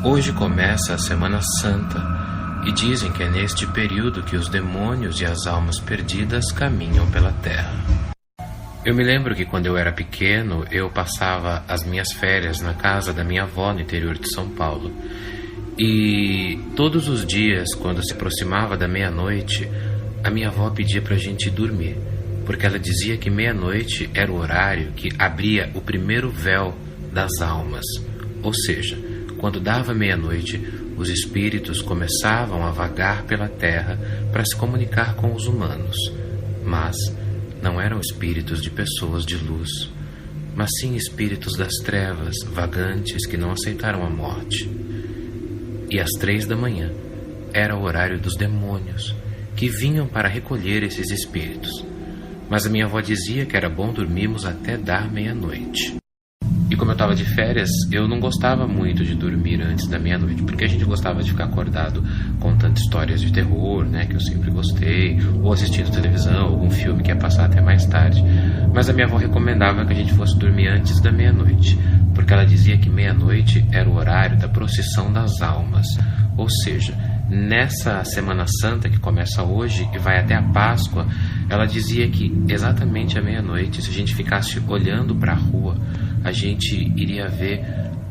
Hoje começa a Semana Santa e dizem que é neste período que os demônios e as almas perdidas caminham pela terra. Eu me lembro que quando eu era pequeno, eu passava as minhas férias na casa da minha avó no interior de São Paulo. E todos os dias, quando se aproximava da meia-noite, a minha avó pedia pra gente dormir, porque ela dizia que meia-noite era o horário que abria o primeiro véu das almas, ou seja, quando dava meia-noite, os espíritos começavam a vagar pela terra para se comunicar com os humanos. Mas não eram espíritos de pessoas de luz, mas sim espíritos das trevas, vagantes que não aceitaram a morte. E às 3 da manhã era o horário dos demônios, que vinham para recolher esses espíritos. Mas a minha avó dizia que era bom dormirmos até dar meia-noite. E como eu estava de férias, eu não gostava muito de dormir antes da meia-noite, porque a gente gostava de ficar acordado contando histórias de terror, né, que eu sempre gostei, ou assistindo televisão, algum filme que ia passar até mais tarde. Mas a minha avó recomendava que a gente fosse dormir antes da meia-noite, porque ela dizia que meia-noite era o horário da procissão das almas. Ou seja, nessa Semana Santa que começa hoje e vai até a Páscoa, ela dizia que exatamente à meia-noite, se a gente ficasse olhando para a rua, a gente iria ver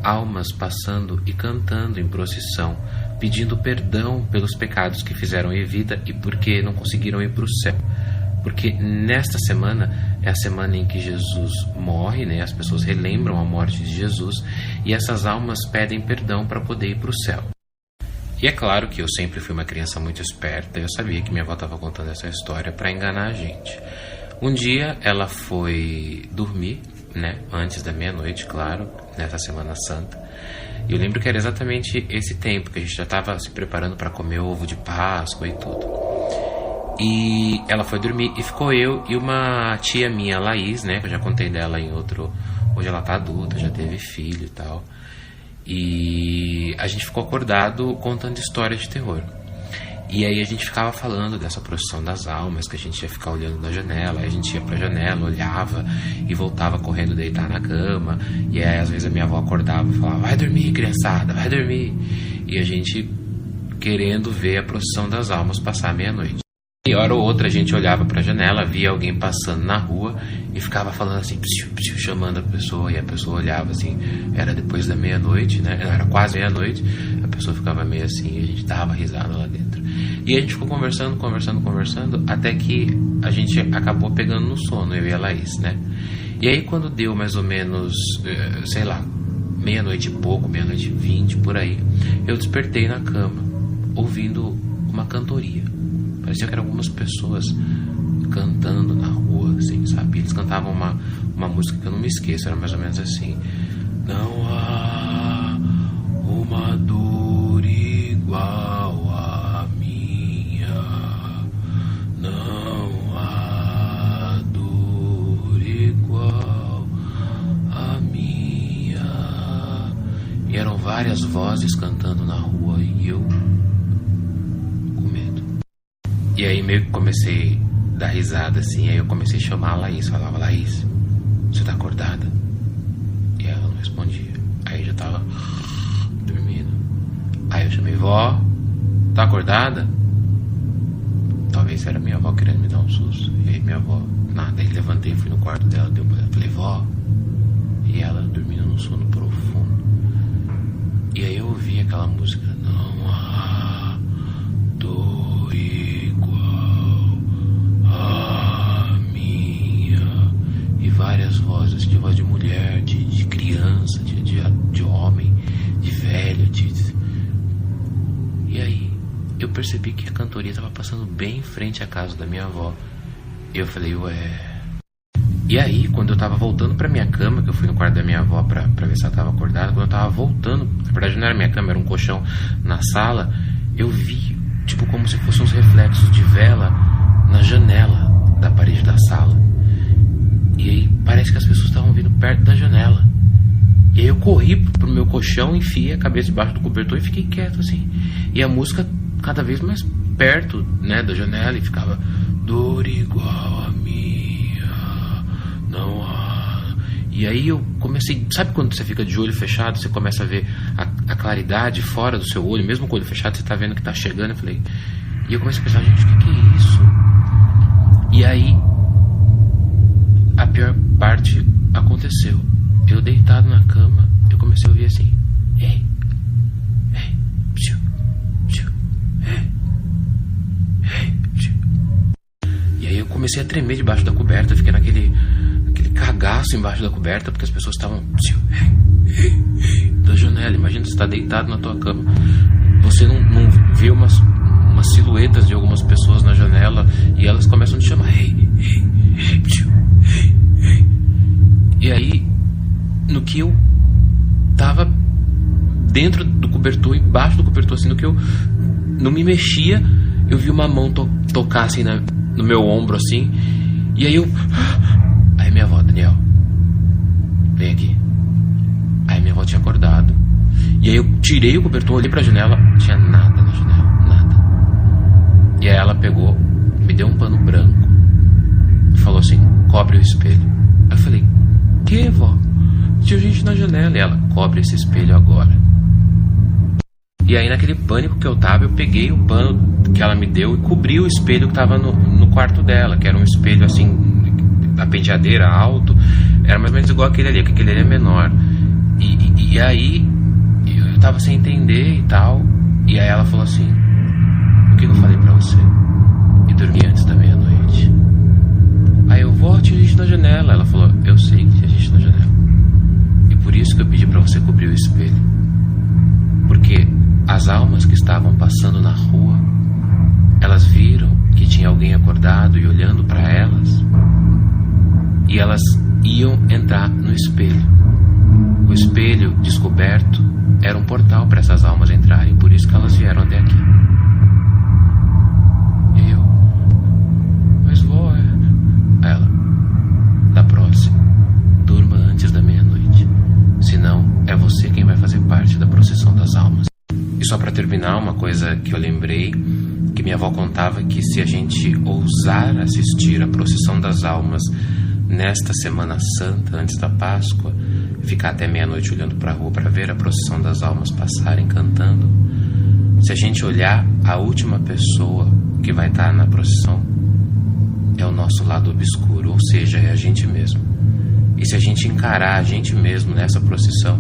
almas passando e cantando em procissão, pedindo perdão pelos pecados que fizeram em vida e porque não conseguiram ir para o céu. Porque nesta semana é a semana em que Jesus morre, né? As pessoas relembram a morte de Jesus e essas almas pedem perdão para poder ir para o céu. E é claro que eu sempre fui uma criança muito esperta, eu sabia que minha avó estava contando essa história para enganar a gente. Um dia ela foi dormir, né, antes da meia-noite, claro, nessa Semana Santa. E eu lembro que era exatamente esse tempo que a gente já estava se preparando para comer ovo de Páscoa e tudo. E ela foi dormir e ficou eu e uma tia minha, Laís, né, que eu já contei dela em outro. Hoje ela tá adulta, já teve filho e tal. E a gente ficou acordado contando histórias de terror. E aí a gente ficava falando dessa procissão das almas, que a gente ia ficar olhando da janela. Aí a gente ia pra janela, olhava e voltava correndo deitar na cama. E aí às vezes a minha avó acordava e falava: vai dormir, criançada, vai dormir. E a gente querendo ver a procissão das almas passar meia-noite. E hora ou outra a gente olhava pra janela, via alguém passando na rua e ficava falando assim, psiu, psiu, chamando a pessoa. E a pessoa olhava assim, era depois da meia-noite, né? Era quase meia-noite. A pessoa ficava meio assim e a gente dava risada lá dentro. E a gente ficou conversando, até que a gente acabou pegando no sono, eu e a Laís, né? E aí quando deu mais ou menos, sei lá, meia-noite e pouco, meia-noite e 20, por aí, eu despertei na cama, ouvindo uma cantoria. Parecia que eram algumas pessoas cantando na rua, assim, sabe? Eles cantavam uma música que eu não me esqueço, era mais ou menos assim: não há uma dor igual a minha, não há dor igual a minha. E eram várias vozes cantando na rua e eu com medo. E aí meio que comecei a dar risada assim, aí eu comecei a chamar a Laís, falava: Laís, você tá acordada? E ela não respondia. Aí eu já tava dormindo. Aí eu chamei: vó, tá acordada? Talvez era minha avó querendo me dar um susto. E aí minha avó, nada. Aí levantei, fui no quarto dela, dei um banho, falei: vó. E ela dormindo num sono profundo. E aí eu ouvi aquela música: não há dor igual a minha. E várias vozes, de voz de mulher, de criança, de homem, de velho, E aí eu percebi que a cantoria estava passando bem em frente à casa da minha avó. E eu falei: ué. E aí, quando eu tava voltando pra minha cama, que eu fui no quarto da minha avó pra ver se ela tava acordada, quando eu tava voltando, na verdade não era minha cama, era um colchão na sala, eu vi, tipo, como se fossem uns reflexos de vela na janela da parede da sala. E aí parece que as pessoas estavam vindo perto da janela. E aí eu corri pro meu colchão, enfiei a cabeça debaixo do cobertor e fiquei quieto assim. E a música cada vez mais perto, né, da janela, e ficava: dor igual a minha, não há. E aí eu comecei... Sabe quando você fica de olho fechado, você começa a ver a claridade fora do seu olho, mesmo com o olho fechado, você tá vendo que tá chegando. E eu comecei a pensar, gente, o que é isso? E aí, a pior parte aconteceu. Eu deitado na cama, eu comecei a ouvir assim: ei, ei, psiu, psiu, ei, ei, psiu. E aí eu comecei a tremer debaixo da coberta, fiquei naquele cagaço embaixo da coberta, porque as pessoas estavam da janela. Imagina, você está deitado na tua cama, você não vê umas silhuetas de algumas pessoas na janela, e elas começam a te chamar: ei, ei, ei, psiu, ei, ei. E aí, no que eu tava dentro do cobertor, embaixo do cobertor, assim, no que eu não me mexia, eu vi uma mão tocar assim no meu ombro, assim. E aí aí minha avó: Daniel, vem aqui. Aí minha avó tinha acordado. E aí eu tirei o cobertor, olhei pra janela, não tinha nada na janela, nada. E aí ela pegou, me deu um pano branco e falou assim: cobre o espelho. Aí eu falei: que, vó? Tinha gente na janela. E ela: cobre esse espelho agora. E aí, naquele pânico que eu tava, eu peguei o pano que ela me deu e cobri o espelho que tava no quarto dela, que era um espelho assim, da penteadeira, alto. Era mais ou menos igual aquele ali, que aquele ali é menor. E aí eu tava sem entender e tal. E aí ela falou assim: o que eu falei pra você? E dormi antes da meia-noite. Aí eu: vó, tinha gente na janela. Ela falou: eu sei que tinha gente na janela, e por isso que eu pedi pra você cobrir o espelho, porque as almas que estavam passando na rua, elas viram que tinha alguém acordado e olhando pra elas, e elas iam entrar no espelho. O espelho descoberto era um portal para essas almas entrarem, por isso que elas vieram até aqui. E eu: mas vó, ela: da próxima, durma antes da meia-noite, senão é você quem vai fazer parte da procissão das almas. E só para terminar, uma coisa que eu lembrei, que minha avó contava, que se a gente ousar assistir a procissão das almas nesta Semana Santa, antes da Páscoa, ficar até meia-noite olhando para a rua para ver a procissão das almas passarem cantando, se a gente olhar, a última pessoa que vai estar na procissão é o nosso lado obscuro, ou seja, é a gente mesmo. E se a gente encarar a gente mesmo nessa procissão,